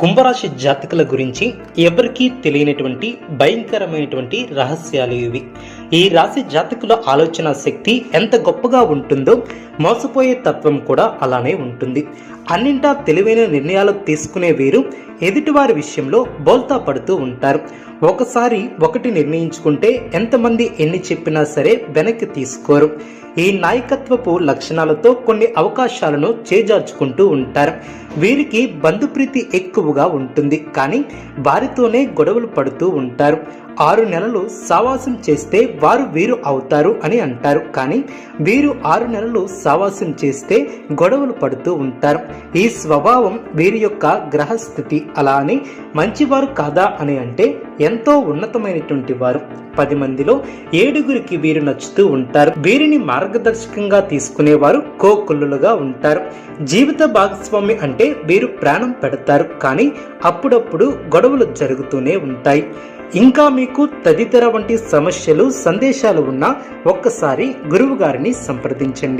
కుంభరాశి జాతకుల గురించి ఎవరికీ తెలియనటువంటి భయంకరమైనటువంటి రహస్యాలు ఇవి. ఈ రాశి జాతకుల ఆలోచన శక్తి ఎంత గొప్పగా ఉంటుందో మోసపోయే తత్వం కూడా అలానే ఉంటుంది. అన్నింటా తెలివైన నిర్ణయాలు తీసుకునే వీరు ఎదుటివారి విషయంలో బోల్తా పడుతూ ఉంటారు. ఒకసారి ఒకటి నిర్ణయించుకుంటే ఎంతమంది ఎన్ని చెప్పినా సరే వెనక్కి తీసుకోరు. ఈ నాయకత్వపు లక్షణాలతో కొన్ని అవకాశాలను చేజార్చుకుంటూ ఉంటారు. వీరికి బంధుప్రీతి ఎక్కువగా ఉంటుంది, కానీ వారితోనే గొడవలు పడుతూ ఉంటారు. 6 నెలలు సావాసం చేస్తే వారు వీరు అవుతారు అని అంటారు, కానీ వీరు 6 నెలలు సావాసం చేస్తే గొడవలు పడుతూ ఉంటారు. ఈ స్వభావం వీరి యొక్క గ్రహస్థితి. అలా అని మంచివారు కాదా అని అంటే ఎంతో ఉన్నతమైనటువంటి వారు. 10 మందిలో 7గురికి వీరు నచ్చుతూ ఉంటారు. వీరిని మార్గదర్శకంగా తీసుకునేవారు కోకొల్లులుగా ఉంటారు. జీవిత భాగస్వామి అంటే వీరు ప్రాణం పెడతారు, కానీ అప్పుడప్పుడు గొడవలు జరుగుతూనే ఉంటాయి. ఇంకా మీకు తదితర వంటి సమస్యలు సందేశాలు ఉన్నా ఒక్కసారి గురువు గారిని సంప్రదించండి.